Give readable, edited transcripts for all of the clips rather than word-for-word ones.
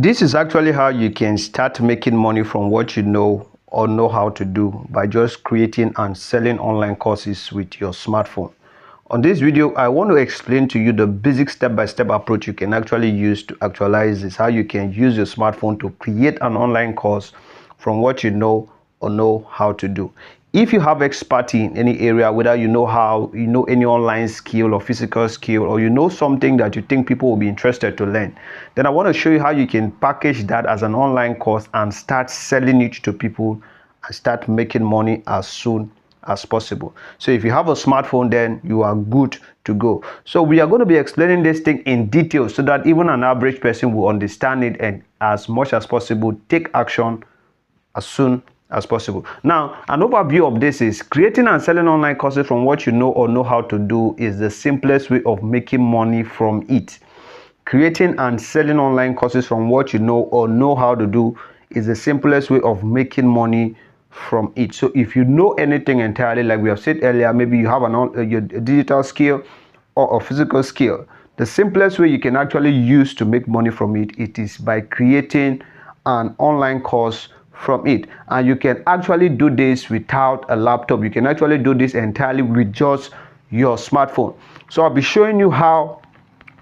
This is actually how you can start making money from what you know or know how to do by just creating and selling online courses with your smartphone. On this video, I want to explain to you the basic step-by-step approach you can actually use to actualize this, how you can use your smartphone to create an online course from what you know or know how to do. If you have expertise in any area, whether you know any online skill or physical skill, or you know something that you think people will be interested to learn, then I want to show you how you can package that as an online course and start selling it to people and start making money as soon as possible. So if you have a smartphone, then you are good to go. So we are going to be explaining this thing in detail so that even an average person will understand it and as much as possible take action as soon as possible. Now, an overview of this is creating and selling online courses from what you know or know how to do is the simplest way of making money from it. Creating and selling online courses from what you know or know how to do is the simplest way of making money from it. So if you know anything entirely, like we have said earlier, maybe you have a digital skill or a physical skill, the simplest way you can actually use to make money from it is by creating an online course from it. And you can actually do this without a laptop. You can actually do this entirely with just your smartphone. So I'll be showing you how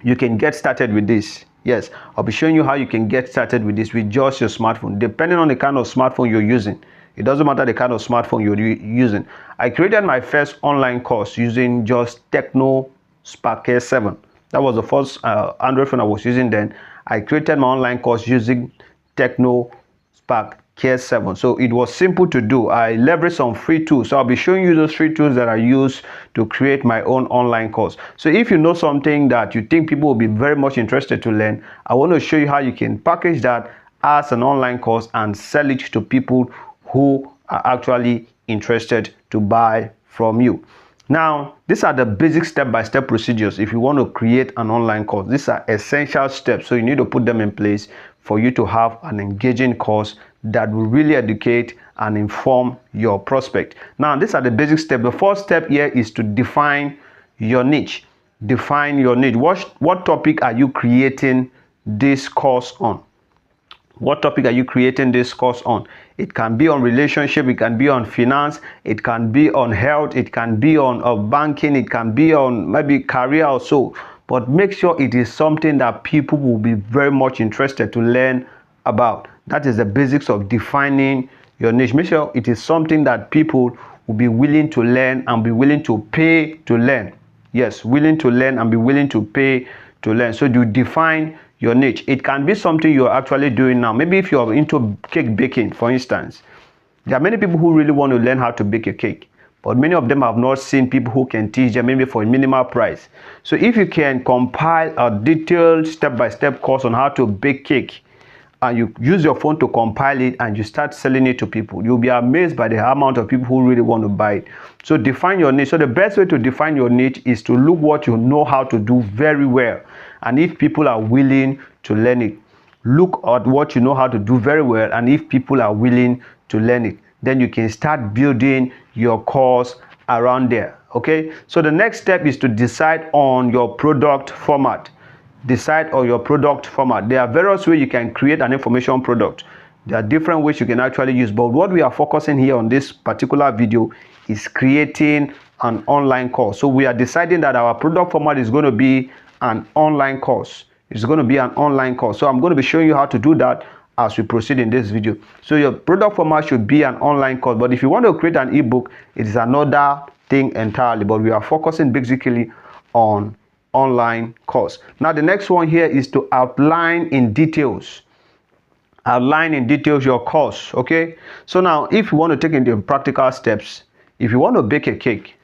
you can get started with this. Yes, I'll be showing you how you can get started with this with just your smartphone, depending on the kind of smartphone you're using. It doesn't matter the kind of smartphone you're using. I created my first online course using just Tecno Spark S7. That was the first Android phone I was using then. I created my online course using Tecno Spark S7. So it was simple to do. I leveraged some free tools. So I'll be showing you those free tools that I use to create my own online course. So if you know something that you think people will be very much interested to learn, I want to show you how you can package that as an online course and sell it to people who are actually interested to buy from you. Now, these are the basic step-by-step procedures if you want to create an online course. These are essential steps, so you need to put them in place for you to have an engaging course that will really educate and inform your prospect. Now, these are the basic steps. The first step here is to define your niche. Define your niche. What topic are you creating this course on? What topic are you creating this course on? It can be on relationship, it can be on finance, it can be on health, it can be on banking, it can be on maybe career or so. But make sure it is something that people will be very much interested to learn about. That is the basics of defining your niche. Make sure it is something that people will be willing to learn and be willing to pay to learn. Yes, willing to learn and be willing to pay to learn. So you define your niche. It can be something you're actually doing now. Maybe if you're into cake baking, for instance, there are many people who really want to learn how to bake a cake, but many of them have not seen people who can teach them, maybe for a minimal price. So if you can compile a detailed step-by-step course on how to bake cake, and you use your phone to compile it and you start selling it to people, you'll be amazed by the amount of people who really want to buy it. So define your niche. So the best way to define your niche is to look what you know how to do very well, and if people are willing to learn it. Look at what you know how to do very well, and if people are willing to learn it, then you can start building your course around there. Okay, so the next step is to decide on your product format. Decide on your product format. There are various ways you can create an information product. There are different ways you can actually use, but what we are focusing here on this particular video is creating an online course. So we are deciding that our product format is going to be an online course. It's going to be an online course. So I'm going to be showing you how to do that as we proceed in this video. So your product format should be an online course, but if you want to create an ebook, it is another thing entirely, but we are focusing basically on online course. Now the next one here is to outline in details. Outline in details your course. Okay, so now if you want to take into practical steps, if you want to bake a cake,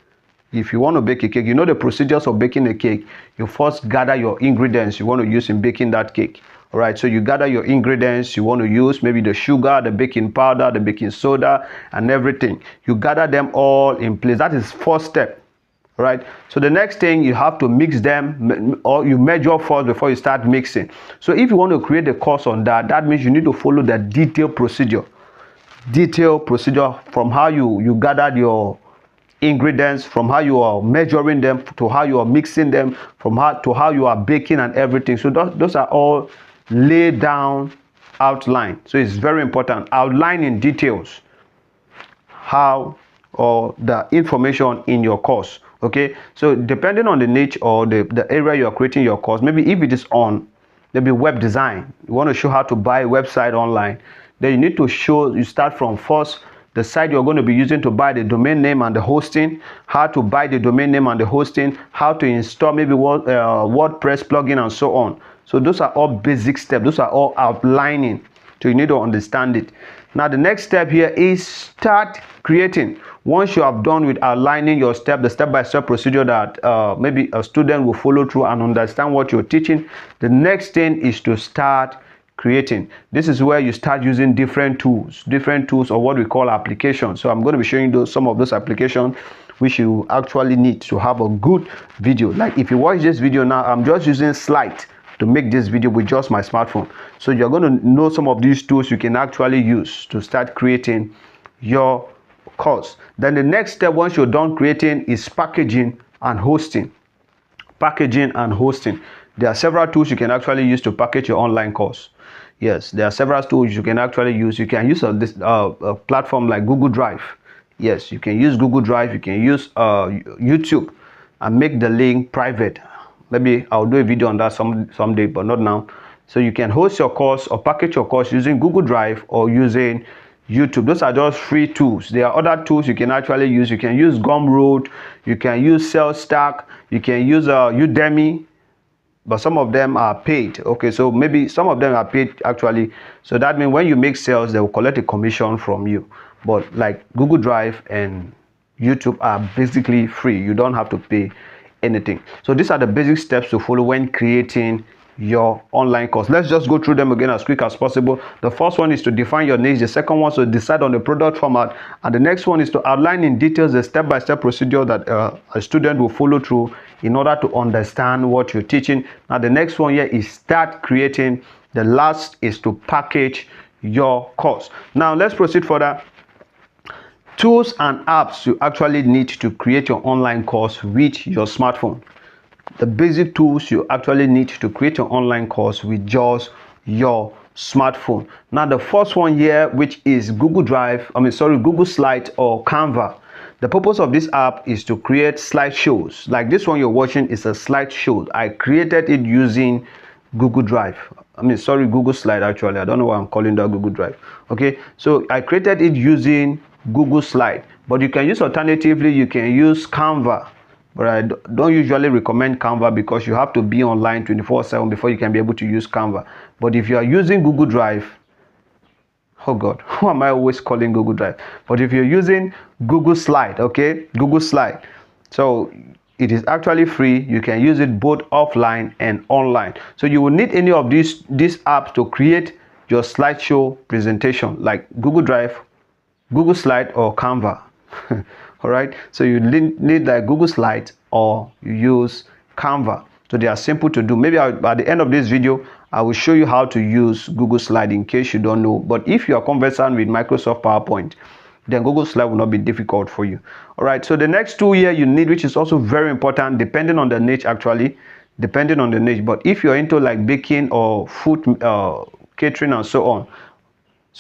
you know the procedures of baking a cake. You first gather your ingredients you want to use in baking that cake. All right, so you gather your ingredients you want to use, maybe the sugar, the baking powder, the baking soda, and everything. You gather them all in place. That is first step. Right, so the next thing, you have to mix them, or you measure first before you start mixing. So if you want to create a course on that, that means you need to follow the detailed procedure from how you gathered your ingredients, from how you are measuring them, to how you are mixing them, to how you are baking and everything. So those are all laid down outline. So it's very important, outlining details, how or the information in your course. Okay, so depending on the niche or the area you are creating your course, maybe if it is on maybe web design, you want to show how to buy a website online, then you need to show, you start from first the site you're going to be using to buy the domain name and the hosting, how to buy the domain name and the hosting, how to install maybe WordPress plugin and so on. So those are all basic steps, those are all outlining, so you need to understand it. Now the next step here is start creating. Once you have done with outlining your the step-by-step procedure that maybe a student will follow through and understand what you're teaching, the next thing is to start creating. This is where you start using different tools or what we call applications. So I'm going to be showing you some of those applications which you actually need to have a good video. Like if you watch this video now, I'm just using Slide to make this video with just my smartphone. So you're going to know some of these tools you can actually use to start creating your course. Then the next step, once you're done creating, is packaging and hosting. Packaging and hosting. There are several tools you can actually use to package your online course. Yes, there are several tools you can actually use. You can use a platform like Google Drive. Yes, you can use Google Drive. You can use YouTube and make the link private. Maybe I'll do a video on that someday, but not now. So you can host your course or package your course using Google Drive or using YouTube. Those are just free tools. There are other tools you can actually use. You can use Gumroad, you can use SalesStack, you can use Udemy, but some of them are paid. Okay, so maybe some of them are paid actually. So that means when you make sales, they will collect a commission from you. But like Google Drive and YouTube are basically free. You don't have to pay anything. So these are the basic steps to follow when creating your online course. Let's just go through them again as quick as possible. The first one is to define your niche. The second one is to decide on the product format, and the next one is to outline in details the step-by-step procedure that a student will follow through in order to understand what you're teaching. Now the next one here is start creating. The last is to package your course. Now let's proceed further. Tools and apps you actually need to create your online course with your smartphone. The basic tools you actually need to create your online course with just your smartphone. Now the first one here, which is Google Slides or Canva. The purpose of this app is to create slideshows. Like this one you're watching is a slideshow. I created it using Google Drive. Google Slide actually. I don't know why I'm calling that Google Drive. Okay, so I created it using Google Slide, but you can use alternatively, you can use Canva. But I don't usually recommend Canva because you have to be online 24/7 before you can be able to use Canva. But if you are using Google Drive, oh God, who am I always calling Google Drive? But if you're using Google Slide, okay, Google Slide, so it is actually free. You can use it both offline and online. So you will need any of these apps to create your slideshow presentation, like Google Drive, Google Slide, or Canva. All right, so you need like Google Slides or you use Canva. So they are simple to do. Maybe at the end of this video I will show you how to use Google Slide in case you don't know. But if you are conversant with Microsoft PowerPoint, then Google Slide will not be difficult for you. All right, so the next tool here you need, which is also very important depending on the niche actually, depending on the niche. But if you're into like baking or food catering and so on,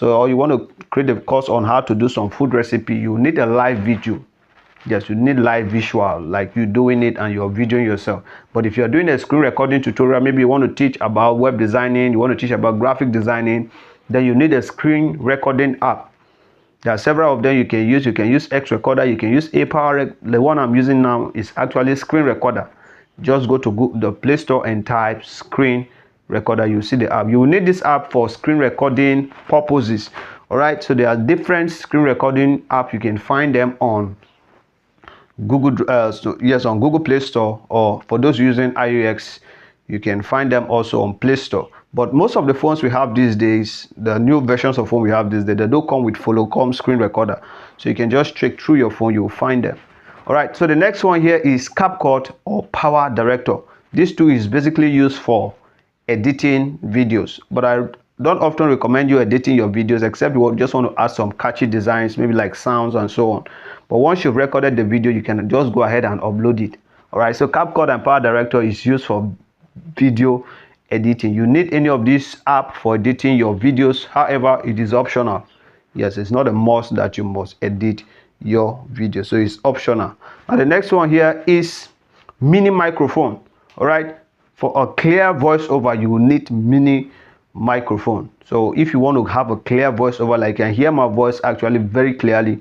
or you want to create a course on how to do some food recipe, you need a live video. Yes, you need live visual, like you doing it and you're videoing yourself. But if you're doing a screen recording tutorial, maybe you want to teach about web designing, you want to teach about graphic designing, then you need a screen recording app. There are several of them you can use. You can use X Recorder, you can use APower. The one I'm using now is actually Screen Recorder. Just go to the Play Store and type Screen Recorder. You see the app. You will need this app for screen recording purposes. All right, so there are different screen recording apps. You can find them on Google on Google Play Store, or for those using iOS, you can find them also on Play Store. But most of the phones we have these days, the new versions of phone we have these days, they don't come with Folocom screen recorder, so you can just check through your phone, you will find them. All right, so the next one here is CapCut or Power Director. This tool is basically used for editing videos, but I don't often recommend you editing your videos except you just want to add some catchy designs, maybe like sounds and so on. But once you've recorded the video, you can just go ahead and upload it. All right, so CapCut and Power Director is used for video editing. You need any of these app for editing your videos. However, it is optional. Yes, it's not a must that you must edit your video, so it's optional. Now the next one here is mini microphone. All right, for a clear voiceover you will need mini microphone. So if you want to have a clear voiceover, like you can hear my voice actually very clearly,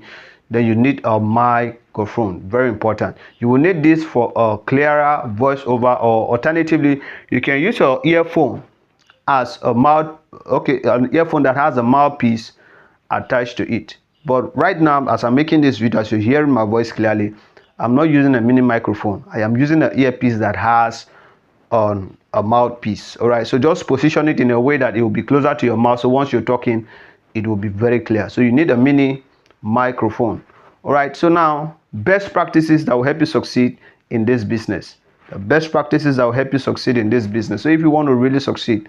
then you need a microphone. Very important. You will need this for a clearer voiceover, or alternatively you can use your earphone as a mouth, an earphone that has a mouthpiece attached to it. But right now, as I'm making this video, as you're hearing my voice clearly, I'm not using a mini microphone. I am using an earpiece that has a mouthpiece. All right, so just position it in a way that it will be closer to your mouth, so once you're talking it will be very clear. So you need a mini microphone. All right, so now best practices that will help you succeed in this business. The best practices that will help you succeed in this business. So if you want to really succeed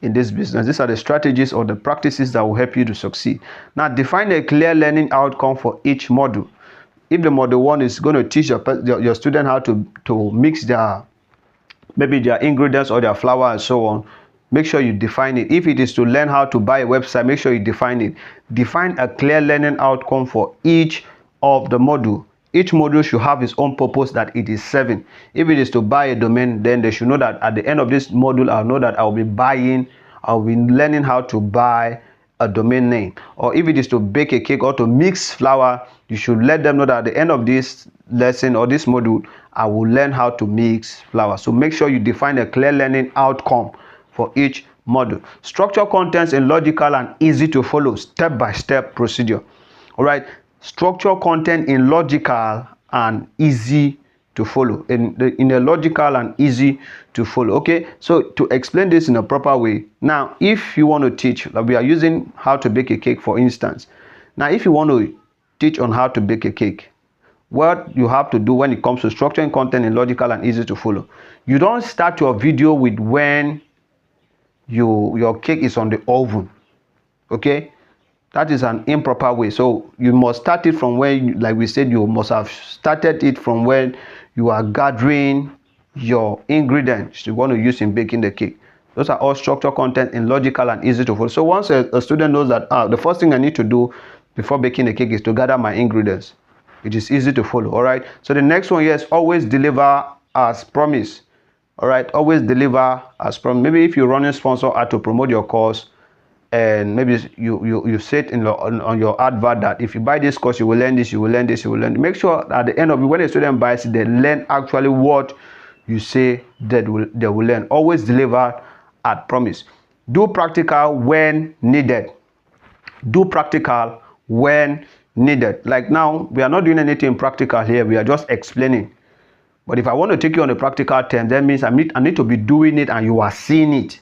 in this business, these are the strategies or the practices that will help you to succeed. Now define a clear learning outcome for each module. If the module 1 is going to teach your student how to mix their ingredients or their flour and so on, make sure you define it. If it is to learn how to buy a website, make sure you define it. Define a clear learning outcome for each of the module. Each module should have its own purpose that it is serving. If it is to buy a domain, then they should know that at the end of this module, I'll know that I'll be learning how to buy a domain name. Or if it is to bake a cake or to mix flour, you should let them know that at the end of this lesson or this module, I will learn how to mix flour. So make sure you define a clear learning outcome for each module. Structure contents in logical and easy to follow step-by-step procedure. All right, structure content in logical and easy to follow, in a logical and easy to follow. Okay, so to explain this in a proper way, now if you want to teach, like we are using how to bake a cake for instance. Now if you want to teach on how to bake a cake, what you have to do when it comes to structuring content in logical and easy to follow, you don't start your video with when your cake is on the oven. Okay, that is an improper way. So you must start it from when, like we said, you must have started it from when you are gathering your ingredients you want to use in baking the cake. Those are all structure content in logical and easy to follow. So once a student knows that the first thing I need to do before baking the cake is to gather my ingredients, it is easy to follow. All right, so the next one here is always deliver as promised. All right, always deliver as promised. Maybe if you're running sponsor ad to promote your course, and maybe you said on your advert that if you buy this course you will learn this, you will learn this, you will learn. Make sure at the end of it, when a student buys it, they learn actually what you say that they will learn. Always deliver at promise. Do practical when needed. Do practical when needed. Like now we are not doing anything practical here, we are just explaining. But if I want to take you on a practical term, that means I need to be doing it and you are seeing it.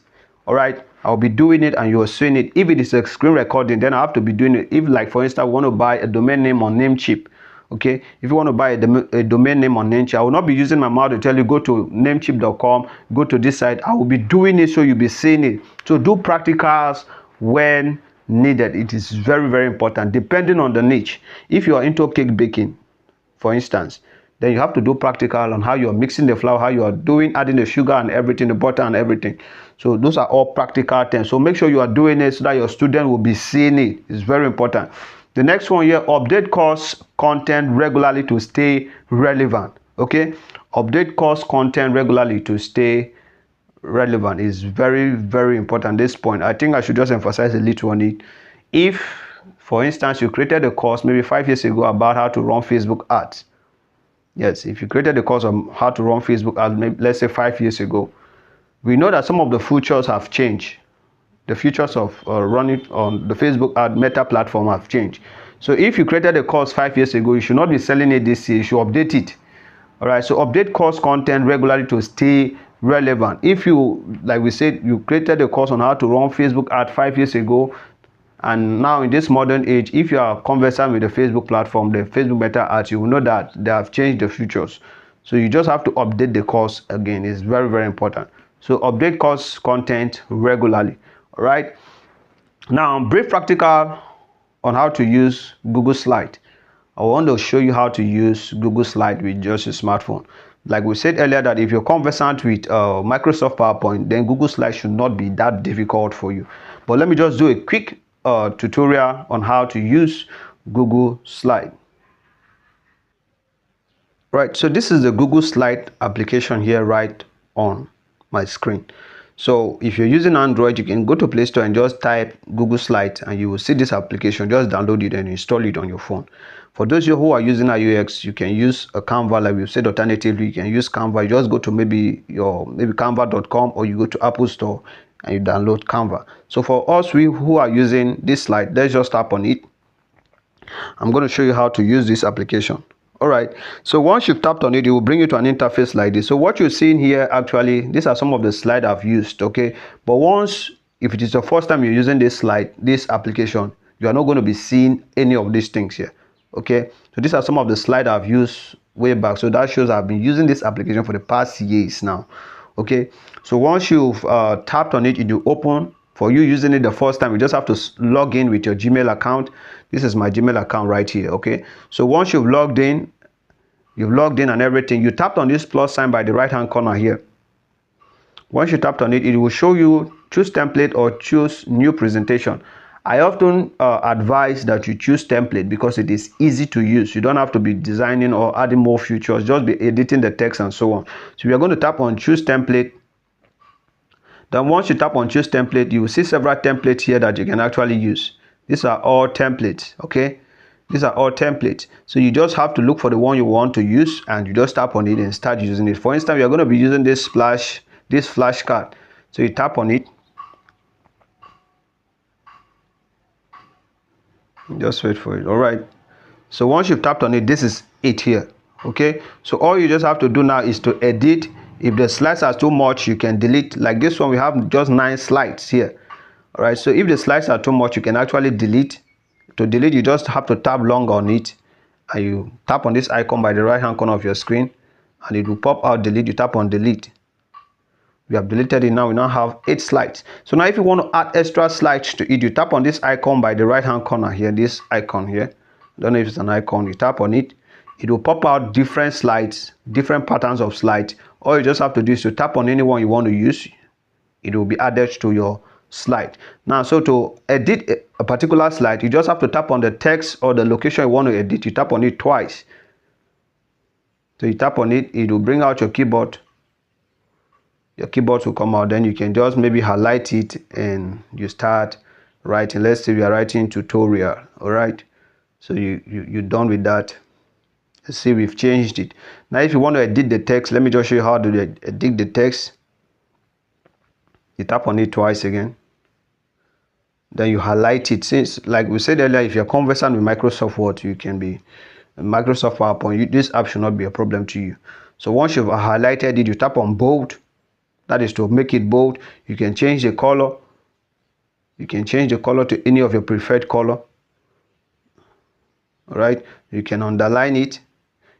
All right, I'll be doing it and you're seeing it. If it is a screen recording, then I have to be doing it. If, like for instance, we want to buy a domain name on Namecheap, okay, if you want to buy a domain name on Namecheap, I will not be using my mouth to tell you go to namecheap.com, go to this site. I will be doing it so you'll be seeing it. So do practicals when needed. It is very, very important depending on the niche. If you are into cake baking, for instance, then you have to do practical on how you are mixing the flour, how you are adding the sugar and everything, the butter and everything. So those are all practical things. So make sure you are doing it so that your student will be seeing it. It's very important. The next one here, update course content regularly to stay relevant. Okay, update course content regularly to stay relevant is very, very important. This point, I think I should just emphasize a little on it. If, for instance, you created a course maybe 5 years ago about how to run Facebook ads. Yes, if you created a course on how to run Facebook ads, maybe, let's say 5 years ago, we know that some of the features have changed. The features of running on the Facebook ad Meta platform have changed. So if you created a course 5 years ago, you should not be selling it this year. You should update it. All right, so update course content regularly to stay relevant. If you, like we said, you created a course on how to run Facebook ad 5 years ago, and now in this modern age, if you are conversant with the Facebook platform, the Facebook Meta ads, you will know that they have changed the features. So you just have to update the course again. It's very, very important. So update course content regularly. All right. Now, brief practical on how to use Google Slide. I want to show you how to use Google Slide with just a smartphone. Like we said earlier, that if you're conversant with Microsoft PowerPoint, then Google Slides should not be that difficult for you. But let me just do a quick tutorial on how to use Google Slide. Right, so this is the Google Slide application here right on my screen. So if you're using Android, you can go to Play Store and just type Google Slides and you will see this application. Just download it and install it on your phone. For those of you who are using iOS, you can use a Canva. Like we've said, alternatively, you can use Canva. You just go to maybe canva.com, or you go to Apple Store and you download Canva. So for us who are using this slide, let's just tap on it. I'm going to show you how to use this application. All right, so once you've tapped on it, it will bring you to an interface like this. So what you're seeing here, actually, these are some of the slides I've used, okay? But if it is the first time you're using this application, you are not going to be seeing any of these things here, okay? So these are some of the slides I've used way back. So that shows I've been using this application for the past years now, okay? So once you've tapped on it, it will open. For you using it the first time, you just have to log in with your Gmail account. This is my Gmail account right here, okay? So once you've logged in and everything, you tapped on this plus sign by the right hand corner here. Once you tapped on it, it will show you choose template or choose new presentation. I often advise that you choose template because it is easy to use. You don't have to be designing or adding more features, just be editing the text and so on. So we are going to tap on choose template. Then once you tap on choose template, you will see several templates here that you can actually use. These are all templates, okay? These are all templates. So you just have to look for the one you want to use and you just tap on it and start using it. For instance, you're going to be using this flashcard. So you tap on it. Just wait for it. All right. So once you've tapped on it, this is it here, okay? So all you just have to do now is to edit. If the slides are too much, you can delete. Like this one, we have just 9 slides here. All right, so if the slides are too much, you can actually delete. To delete, you just have to tap long on it and you tap on this icon by the right hand corner of your screen and it will pop out delete. You tap on delete. We have deleted it. Now we now have 8 slides. So now if you want to add extra slides to it, you tap on this icon by the right hand corner here, this icon here. I don't know if it's an icon. You tap on it, it will pop out different slides, different patterns of slides. All you just have to do is to tap on any one you want to use. It will be added to your slide. Now, so to edit a particular slide, you just have to tap on the text or the location you want to edit. You tap on it twice. So you tap on it, it will bring out your keyboard. Your keyboard will come out. Then you can just maybe highlight it and you start writing. Let's say we are writing tutorial. All right. So you're done with that. Let's see, we've changed it. Now if you want to edit the text, let me just show you how to edit the text. You tap on it twice again, then you highlight it. Since, like we said earlier, if you're conversant with Microsoft Word, you can be Microsoft PowerPoint, this app should not be a problem to you. So once you've highlighted it, you tap on bold. That is to make it bold. You can change the color. You can change the color to any of your preferred color. All right, you can underline it.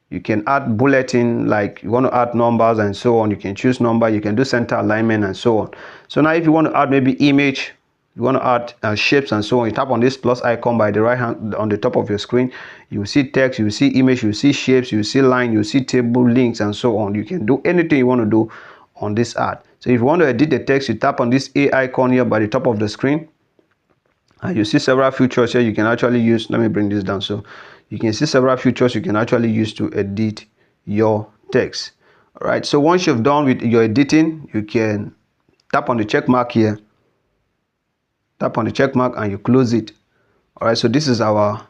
You can add bulletin, like you want to add numbers and so on. You can choose number. You can do center alignment and so on. So now if you want to add maybe image, you want to add shapes and so on, you tap on this plus icon by the right hand on the top of your screen. You will see text, you will see image, you will see shapes, you will see line, you will see table, links and so on. You can do anything you want to do on this ad. So if you want to edit the text, you tap on this A icon here by the top of the screen. And you see several features here you can actually use. Let me bring this down. So you can see several features you can actually use to edit your text. All right, so once you've done with your editing, you can tap on the check mark here. Tap on the check mark and you close it. All right, so this is our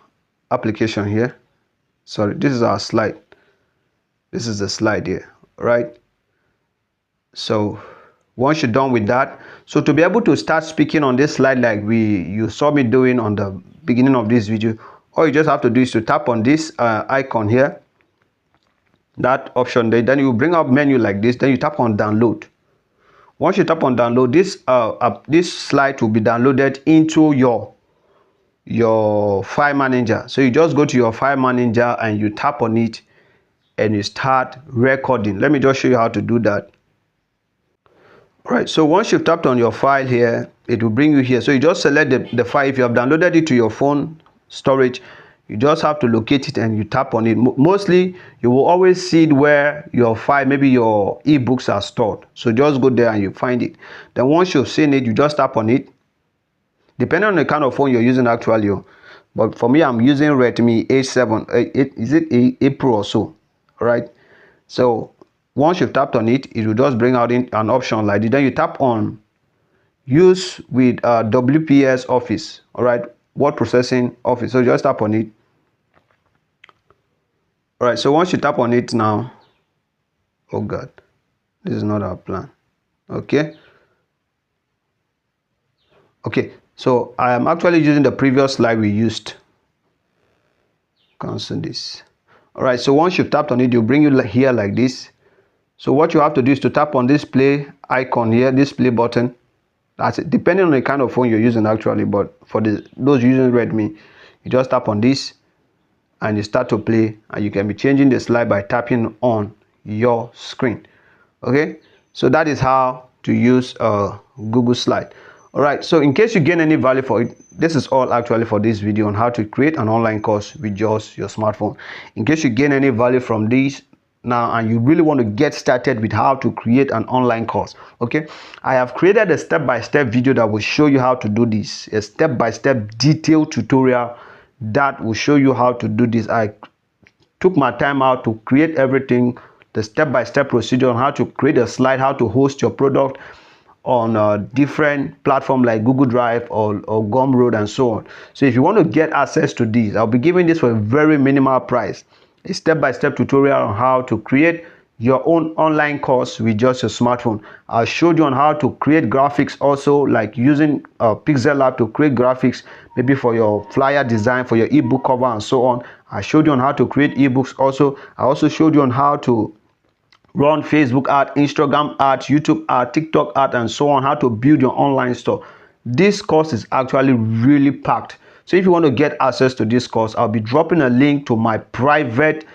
application here. Sorry, this is our slide. This is the slide here. All right, so once you're done with that, so to be able to start speaking on this slide like you saw me doing on the beginning of this video, all you just have to do is to tap on this icon here, that option there. Then you bring up menu like this. Then you tap on download. Once you tap on download, this slide will be downloaded into your file manager. So you just go to your file manager and you tap on it and you start recording. Let me just show you how to do that. All right, so once you've tapped on your file here, it will bring you here. So you just select the file. If you have downloaded it to your phone storage, You just have to locate it and you tap on it. Mostly you will always see it where your file, maybe your ebooks are stored. So just go there and you find it. Then once you've seen it, you just tap on it. Depending on the kind of phone you're using actually, but for me, I'm using Redmi A7. Is it a Pro or so? All right. So once you've tapped on it, it will just bring out an option like this. Then you tap on use with WPS Office. All right, word processing office. So just tap on it. All right, so once you tap on it now, oh god, this is not our plan. Okay, so I am actually using the previous slide we used. Cancel this. All right, so once you've tapped on it, you'll bring you here like this. So what you have to do is to tap on this play icon here, this play button. That's it, depending on the kind of phone you're using actually, but for those using Redmi, you just tap on this and you start to play, and you can be changing the slide by tapping on your screen. Okay, so that is how to use Google Slide. All right, so in case you gain any value for it, this is all actually for this video on how to create an online course with just your smartphone. In case you gain any value from this now and you really want to get started with how to create an online course, okay, I have created a step-by-step video that will show you how to do this, a step-by-step detailed tutorial that will show you how to do this. I took my time out to create everything, the step-by-step procedure on how to create a slide, how to host your product on different platforms like Google Drive or Gumroad and so on. So if you want to get access to these, I'll be giving this for a very minimal price, a step-by-step tutorial on how to create your own online course with just your smartphone. I showed you on how to create graphics also, like using Pixel Lab to create graphics, maybe for your flyer design, for your ebook cover and so on. I showed you on how to create ebooks also. I also showed you on how to run Facebook ad, Instagram ad, YouTube ad, TikTok ad and so on, how to build your online store. This course is actually really packed. So if you want to get access to this course, I'll be dropping a link to my private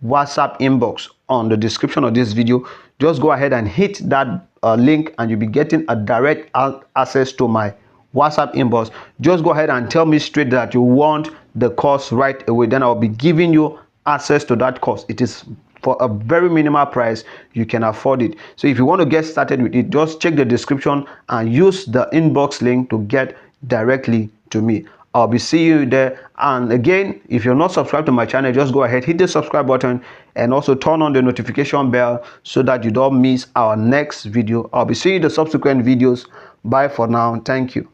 WhatsApp inbox on the description of this video. Just go ahead and hit that link and you'll be getting a direct access to my WhatsApp inbox. Just go ahead and tell me straight that you want the course right away. Then I'll be giving you access to that course. It is for a very minimal price. You can afford it. So if you want to get started with it, just check the description and use the inbox link to get directly to me. I'll be seeing you there. And again, if you're not subscribed to my channel, just go ahead, hit the subscribe button and also turn on the notification bell so that you don't miss our next video. I'll be seeing you in the subsequent videos. Bye for now. Thank you.